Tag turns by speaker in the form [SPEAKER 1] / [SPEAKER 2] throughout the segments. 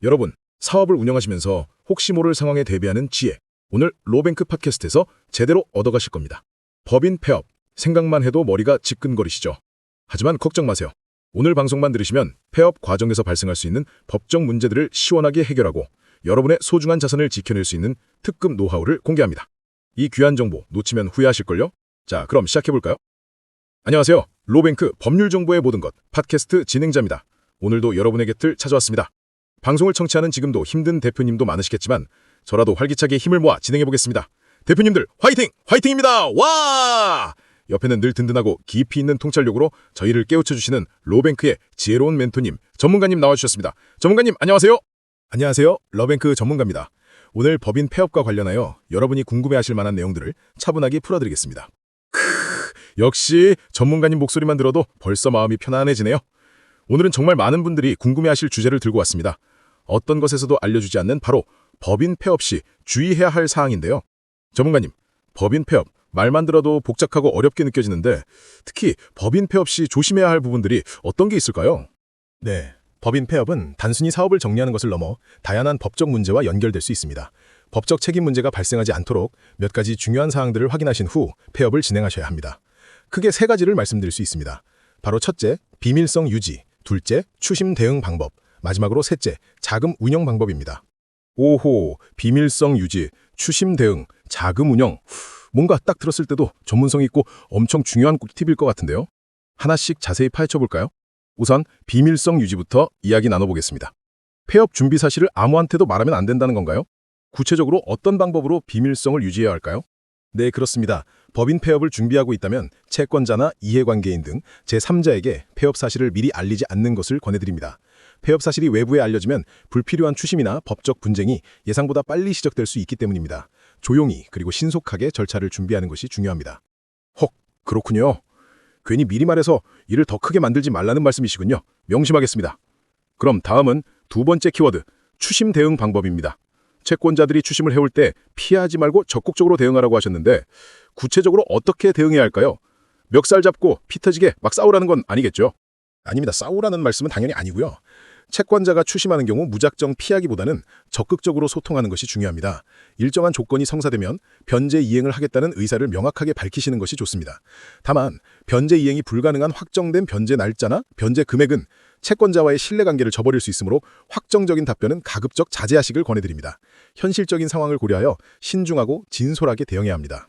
[SPEAKER 1] 여러분, 사업을 운영하시면서 혹시 모를 상황에 대비하는 지혜. 오늘 로뱅크 팟캐스트에서 제대로 얻어가실 겁니다. 법인 폐업, 생각만 해도 머리가 지끈거리시죠? 하지만 걱정 마세요. 오늘 방송만 들으시면 폐업 과정에서 발생할 수 있는 법적 문제들을 시원하게 해결하고 여러분의 소중한 자산을 지켜낼 수 있는 특급 노하우를 공개합니다. 이 귀한 정보 놓치면 후회하실걸요? 자, 그럼 시작해볼까요? 안녕하세요. 로뱅크 법률 정보의 모든 것 팟캐스트 진행자입니다. 오늘도 여러분의 곁을 찾아왔습니다. 방송을 청취하는 지금도 힘든 대표님도 많으시겠지만 저라도 활기차게 힘을 모아 진행해보겠습니다. 대표님들 화이팅! 화이팅입니다! 와! 옆에는 늘 든든하고 깊이 있는 통찰력으로 저희를 깨우쳐주시는 로뱅크의 지혜로운 멘토님, 전문가님 나와주셨습니다. 전문가님 안녕하세요. 안녕하세요. 러뱅크 전문가입니다. 오늘 법인 폐업과 관련하여 여러분이 궁금해하실 만한 내용들을 차분하게 풀어드리겠습니다. 역시 전문가님 목소리만 들어도 벌써 마음이 편안해지네요. 오늘은 정말 많은 분들이 궁금해하실 주제를 들고 왔습니다. 어떤 것에서도 알려주지 않는 바로 법인 폐업 시 주의해야 할 사항인데요. 전문가님, 법인 폐업, 말만 들어도 복잡하고 어렵게 느껴지는데 특히 법인 폐업 시 조심해야 할 부분들이 어떤 게 있을까요?
[SPEAKER 2] 네, 법인 폐업은 단순히 사업을 정리하는 것을 넘어 다양한 법적 문제와 연결될 수 있습니다. 법적 책임 문제가 발생하지 않도록 몇 가지 중요한 사항들을 확인하신 후 폐업을 진행하셔야 합니다. 크게 세 가지를 말씀드릴 수 있습니다. 바로 첫째, 비밀성 유지, 둘째, 추심 대응 방법, 마지막으로 셋째, 자금 운영 방법입니다. 오호, 비밀성 유지, 추심 대응, 자금 운영. 뭔가 딱 들었을 때도 전문성 있고 엄청 중요한 꿀팁일 것 같은데요. 하나씩 자세히 파헤쳐볼까요? 우선 비밀성 유지부터 이야기 나눠보겠습니다. 폐업 준비 사실을 아무한테도 말하면 안 된다는 건가요? 구체적으로 어떤 방법으로 비밀성을 유지해야 할까요? 네, 그렇습니다. 법인 폐업을 준비하고 있다면 채권자나 이해관계인 등 제3자에게 폐업 사실을 미리 알리지 않는 것을 권해드립니다. 폐업 사실이 외부에 알려지면 불필요한 추심이나 법적 분쟁이 예상보다 빨리 시작될 수 있기 때문입니다. 조용히 그리고 신속하게 절차를 준비하는 것이 중요합니다.
[SPEAKER 1] 헉, 그렇군요. 괜히 미리 말해서 일을 더 크게 만들지 말라는 말씀이시군요. 명심하겠습니다. 그럼 다음은 두 번째 키워드, 추심 대응 방법입니다. 채권자들이 추심을 해올 때 피하지 말고 적극적으로 대응하라고 하셨는데 구체적으로 어떻게 대응해야 할까요? 멱살 잡고 피 터지게 막 싸우라는 건 아니겠죠?
[SPEAKER 2] 아닙니다. 싸우라는 말씀은 당연히 아니고요. 채권자가 추심하는 경우 무작정 피하기보다는 적극적으로 소통하는 것이 중요합니다. 일정한 조건이 성사되면 변제 이행을 하겠다는 의사를 명확하게 밝히시는 것이 좋습니다. 다만 변제 이행이 불가능한 확정된 변제 날짜나 변제 금액은 채권자와의 신뢰관계를 저버릴 수 있으므로 확정적인 답변은 가급적 자제하시길 권해드립니다. 현실적인 상황을 고려하여 신중하고 진솔하게 대응해야 합니다.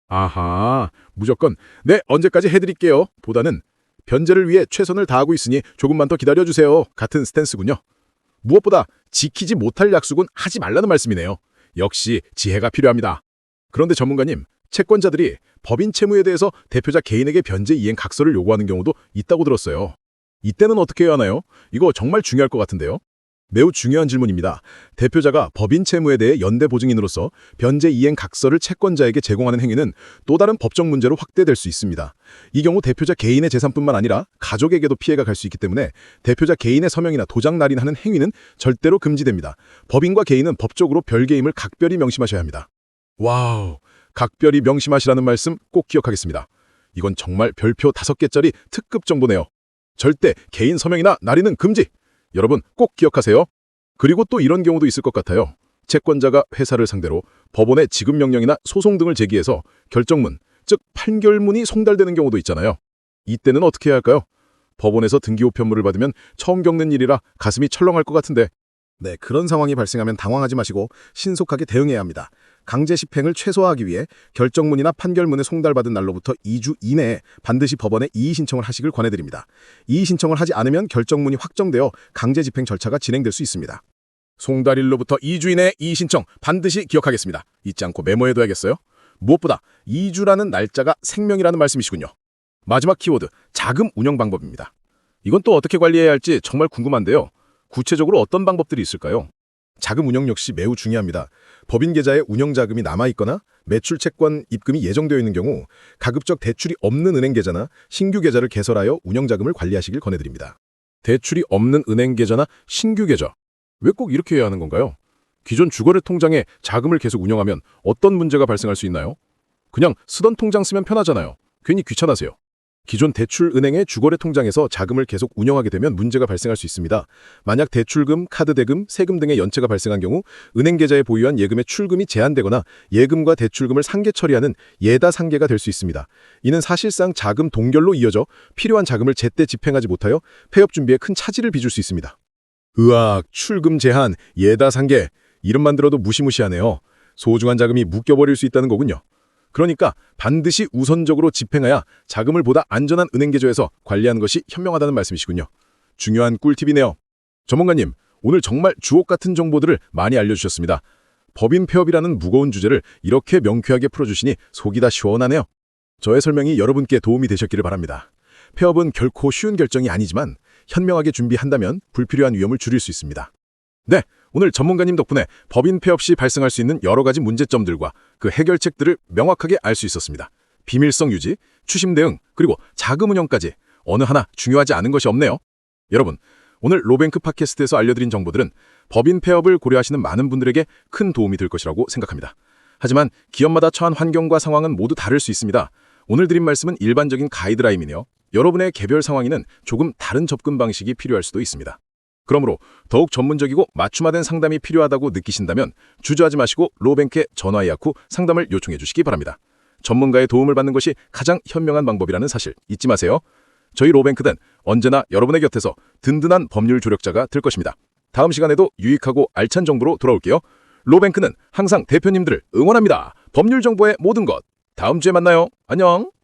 [SPEAKER 1] 아하, 무조건 네, 언제까지 해드릴게요 보다는 변제를 위해 최선을 다하고 있으니 조금만 더 기다려주세요 같은 스탠스군요. 무엇보다 지키지 못할 약속은 하지 말라는 말씀이네요. 역시 지혜가 필요합니다. 그런데 전문가님, 채권자들이 법인 채무에 대해서 대표자 개인에게 변제 이행 각서를 요구하는 경우도 있다고 들었어요. 이때는 어떻게 해야 하나요? 이거 정말 중요할 것 같은데요. 매우 중요한 질문입니다. 대표자가 법인 채무에 대해 연대 보증인으로서 변제 이행 각서를 채권자에게 제공하는 행위는 또 다른 법적 문제로 확대될 수 있습니다. 이 경우 대표자 개인의 재산뿐만 아니라 가족에게도 피해가 갈 수 있기 때문에 대표자 개인의 서명이나 도장 날인하는 행위는 절대로 금지됩니다. 법인과 개인은 법적으로 별개임을 각별히 명심하셔야 합니다. 와우, 각별히 명심하시라는 말씀 꼭 기억하겠습니다. 이건 정말 별표 5개짜리 특급 정보네요. 절대 개인 서명이나 날인은 금지! 여러분 꼭 기억하세요. 그리고 또 이런 경우도 있을 것 같아요. 채권자가 회사를 상대로 법원에 지급명령이나 소송 등을 제기해서 결정문, 즉 판결문이 송달되는 경우도 있잖아요. 이때는 어떻게 해야 할까요? 법원에서 등기우편물을 받으면 처음 겪는 일이라 가슴이 철렁할 것 같은데.
[SPEAKER 2] 네, 그런 상황이 발생하면 당황하지 마시고 신속하게 대응해야 합니다. 강제 집행을 최소화하기 위해 결정문이나 판결문을 송달받은 날로부터 2주 이내에 반드시 법원에 이의 신청을 하시길 권해드립니다. 이의 신청을 하지 않으면 결정문이 확정되어 강제 집행 절차가 진행될 수 있습니다.
[SPEAKER 1] 송달일로부터 2주 이내에 이의 신청 반드시 기억하겠습니다. 잊지 않고 메모해둬야겠어요. 무엇보다 2주라는 날짜가 생명이라는 말씀이시군요. 마지막 키워드, 자금 운영 방법입니다. 이건 또 어떻게 관리해야 할지 정말 궁금한데요. 구체적으로 어떤 방법들이 있을까요?
[SPEAKER 2] 자금 운영 역시 매우 중요합니다. 법인 계좌에 운영 자금이 남아있거나 매출 채권 입금이 예정되어 있는 경우 가급적 대출이 없는 은행 계좌나 신규 계좌를 개설하여 운영 자금을 관리하시길 권해드립니다.
[SPEAKER 1] 대출이 없는 은행 계좌나 신규 계좌. 왜 꼭 이렇게 해야 하는 건가요? 기존 주거래 통장에 자금을 계속 운영하면 어떤 문제가 발생할 수 있나요? 그냥 쓰던 통장 쓰면 편하잖아요. 괜히 귀찮아세요.
[SPEAKER 2] 기존 대출은행의 주거래 통장에서 자금을 계속 운영하게 되면 문제가 발생할 수 있습니다. 만약 대출금, 카드 대금, 세금 등의 연체가 발생한 경우 은행 계좌에 보유한 예금의 출금이 제한되거나 예금과 대출금을 상계 처리하는 예다 상계가 될 수 있습니다. 이는 사실상 자금 동결로 이어져 필요한 자금을 제때 집행하지 못하여 폐업 준비에 큰 차질을 빚을 수 있습니다. 으악, 출금 제한, 예다 상계. 이름만 들어도 무시무시하네요. 소중한 자금이 묶여버릴 수 있다는 거군요. 그러니까 반드시 우선적으로 집행하여 자금을 보다 안전한 은행 계좌에서 관리하는 것이 현명하다는 말씀이시군요. 중요한 꿀팁이네요. 전문가님, 오늘 정말 주옥 같은 정보들을 많이 알려주셨습니다. 법인 폐업이라는 무거운 주제를 이렇게 명쾌하게 풀어주시니 속이 다 시원하네요. 저의 설명이 여러분께 도움이 되셨기를 바랍니다. 폐업은 결코 쉬운 결정이 아니지만 현명하게 준비한다면 불필요한 위험을 줄일 수 있습니다. 네, 오늘 전문가님 덕분에 법인 폐업 시 발생할 수 있는 여러 가지 문제점들과 그 해결책들을 명확하게 알 수 있었습니다. 비밀성 유지, 추심 대응, 그리고 자금 운영까지 어느 하나 중요하지 않은 것이 없네요. 여러분, 오늘 로뱅크 팟캐스트에서 알려드린 정보들은 법인 폐업을 고려하시는 많은 분들에게 큰 도움이 될 것이라고 생각합니다. 하지만 기업마다 처한 환경과 상황은 모두 다를 수 있습니다. 오늘 드린 말씀은 일반적인 가이드라인이네요. 여러분의 개별 상황에는 조금 다른 접근 방식이 필요할 수도 있습니다. 그러므로 더욱 전문적이고 맞춤화된 상담이 필요하다고 느끼신다면 주저하지 마시고 로뱅크에 전화 예약 후 상담을 요청해 주시기 바랍니다. 전문가의 도움을 받는 것이 가장 현명한 방법이라는 사실 잊지 마세요. 저희 로뱅크는 언제나 여러분의 곁에서 든든한 법률 조력자가 될 것입니다. 다음 시간에도 유익하고 알찬 정보로 돌아올게요. 로뱅크는 항상 대표님들을 응원합니다. 법률 정보의 모든 것. 다음 주에 만나요. 안녕.